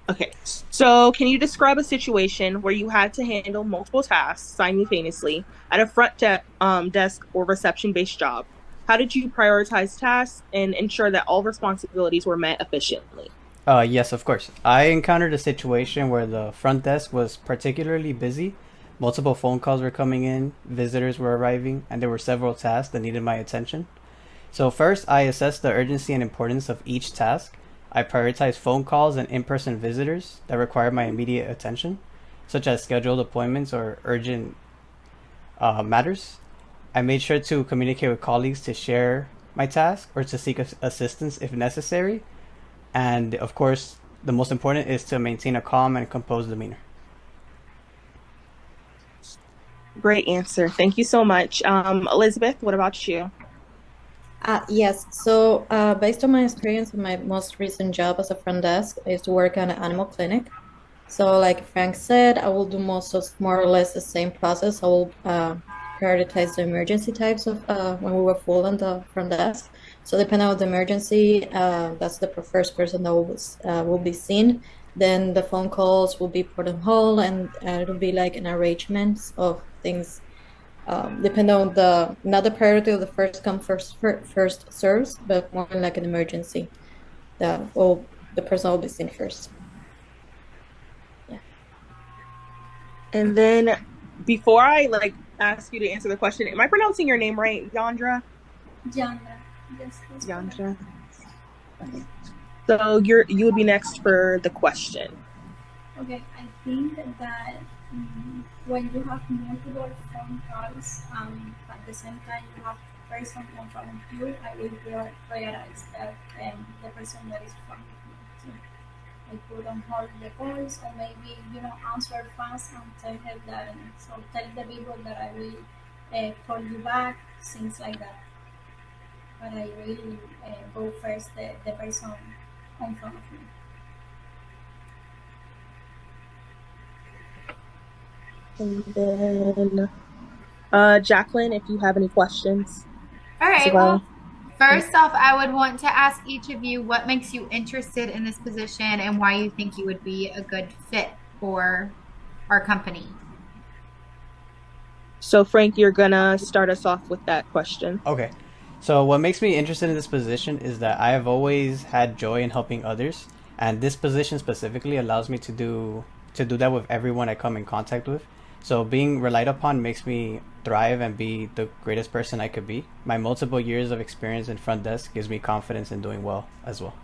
Okay. So, can you describe a situation where you had to handle multiple tasks simultaneously at a desk or reception-based job? How did you prioritize tasks and ensure that all responsibilities were met efficiently? Yes, of course. I encountered a situation where the front desk was particularly busy. Multiple phone calls were coming in, visitors were arriving, and there were several tasks that needed my attention. So, first, I assessed the urgency and importance of each task. I prioritized phone calls and in person visitors that required my immediate attention, such as scheduled appointments or urgent matters. I made sure to communicate with colleagues to share my task or to seek assistance if necessary. And of course, the most important is to maintain a calm and composed demeanor. Great answer. Thank you so much. Elizabeth, what about you? Yes. Based on my experience in my most recent job as a front desk, I used to work at an animal clinic. So, like Frank said, I will do most of more or less the same process. I will prioritize the emergency types of when we were full on the front desk. So, depending on the emergency, that's the first person that will be seen. Then the phone calls will be put on hold, and it'll be like an arrangement of things depending on the not the priority of the first come first serves, but more like an emergency. The person will be seen first. Yeah. And then before I ask you to answer the question, am I pronouncing your name right, Yandra? Yandra. Yes, that's correct. Yandra. Okay. So you would be next for the question. Okay, I think that when you have multiple phone calls, at the same time you have person in front of you, I will prioritize that the person that is in front of me. So I put on hold the calls, or maybe answer fast and tell her that. So tell the people that I will call you back, things like that. But I really go first the person in front of me. And then Jacqulyn, if you have any questions All as right. Well, well. first off, I would want to ask each of you what makes you interested in this position and why you think you would be a good fit for our company. So Frank, you're gonna start us off with that question. Okay. So, what makes me interested in this position is that I have always had joy in helping others, and this position specifically allows me to do that with everyone I come in contact with. So, being relied upon makes me thrive and be the greatest person I could be. My multiple years of experience in front desk gives me confidence in doing well as well.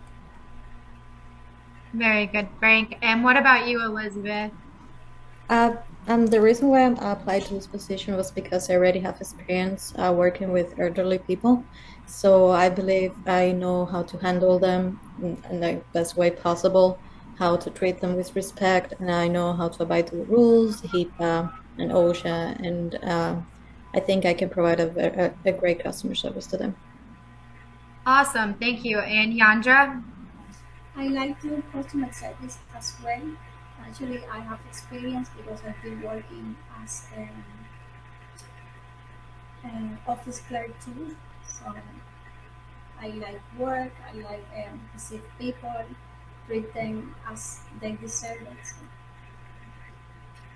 Very good, Frank. And what about you, Elizabeth? The reason why I applied to this position was because I already have experience working with elderly people. So I believe I know how to handle them in the best way possible, how to treat them with respect, and I know how to abide to the rules, HIPAA and OSHA, and I think I can provide a great customer service to them. Awesome. Thank you. And Yandra? I like to customer service as well. Actually, I have experience because I've been working as an office clerk too. So I like work. I like receive people, treat them as they deserve it. So,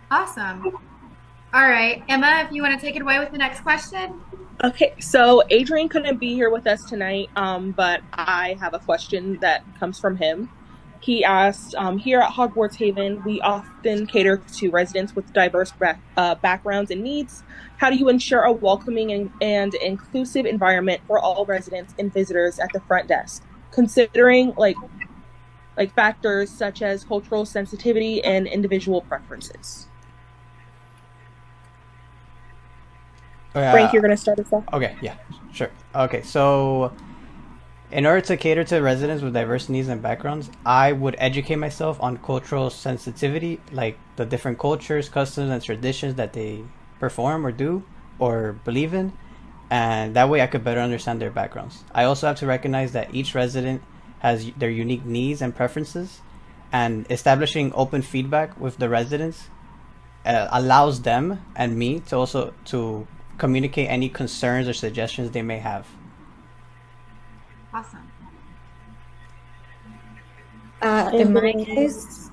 Awesome. All right. Emma, if you want to take it away with the next question. Okay, so Adrian couldn't be here with us tonight, but I have a question that comes from him. He asked, here at Hogwarts Haven, we often cater to residents with diverse backgrounds and needs. How do you ensure a welcoming and inclusive environment for all residents and visitors at the front desk, considering factors such as cultural sensitivity and individual preferences? Frank, Uh, you're going to start us off. okay, yeah, sure. Okay, so in order to cater to residents with diverse needs and backgrounds, I would educate myself on cultural sensitivity, like the different cultures, customs, and traditions that they perform or do or believe in, and that way I could better understand their backgrounds. I also have to recognize that each resident has their unique needs and preferences, and establishing open feedback with the residents allows them and me to also to communicate any concerns or suggestions they may have. Awesome. In And my then, case,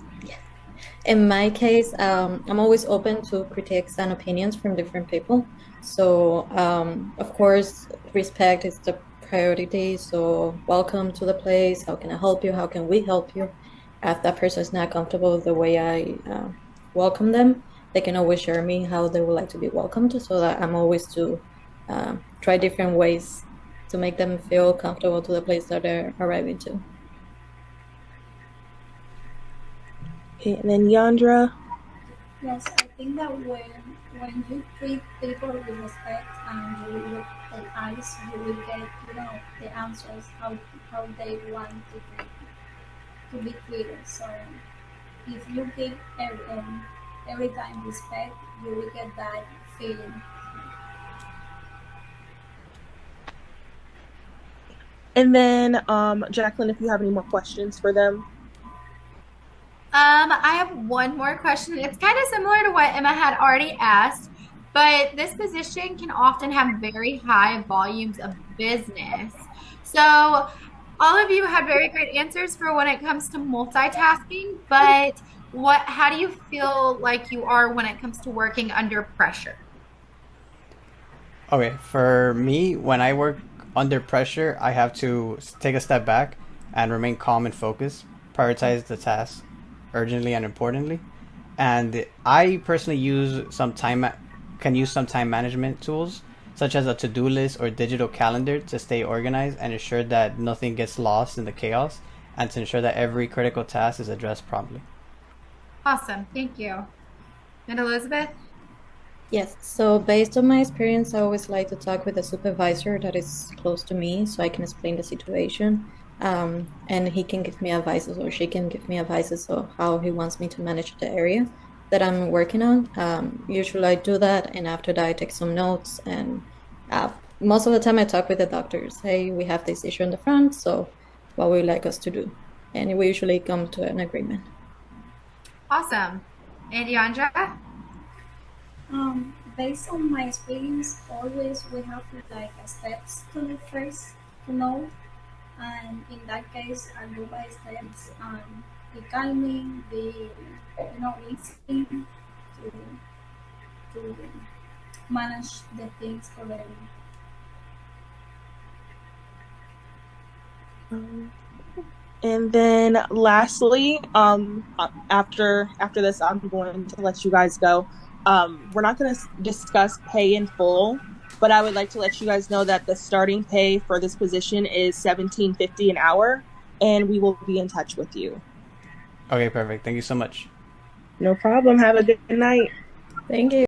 In my case, I'm always open to critiques and opinions from different people. So, of course, respect is the priority. So, welcome to the place. How can I help you? How can we help you? If that person is not comfortable with the way I welcome them, they can always share me how they would like to be welcomed. So that I'm always to try different ways to make them feel comfortable to the place that they're arriving to. Okay, and then Yandra. Yes, I think that when you treat people with respect and you look at eyes, you will get, the answers how they want to be treated. So if you give every time respect, you will get that feeling. And then, Jacqulyn, if you have any more questions for them. I have one more question. It's kind of similar to what Emma had already asked, but this position can often have very high volumes of business. So, all of you had very great answers for when it comes to multitasking, but how do you feel like you are when it comes to working under pressure? Okay, for me, when I work under pressure, I have to take a step back and remain calm and focused, prioritize the task urgently and importantly. And I personally can use some time management tools, such as a to-do list or digital calendar to stay organized and ensure that nothing gets lost in the chaos and to ensure that every critical task is addressed promptly. Awesome. Thank you. And Elizabeth? Yes, so based on my experience, I always like to talk with a supervisor that is close to me so I can explain the situation. And he can give me advices or she can give me advices of how he wants me to manage the area that I'm working on. Usually I do that, and after that, I take some notes. And most of the time, I talk with the doctors. Hey, we have this issue in the front, so what would you like us to do? And we usually come to an agreement. Awesome. And Yandra? Based on my experience, always we have like steps to do first to know, and in that case, I go by steps. Be calming, be listening to to manage the things correctly. And then lastly, after this, I'm going to let you guys go. We're not going to discuss pay in full, but I would like to let you guys know that the starting pay for this position is $17.50 an hour, and we will be in touch with you. Okay, perfect. Thank you so much. No problem. Have a good night. Thank you.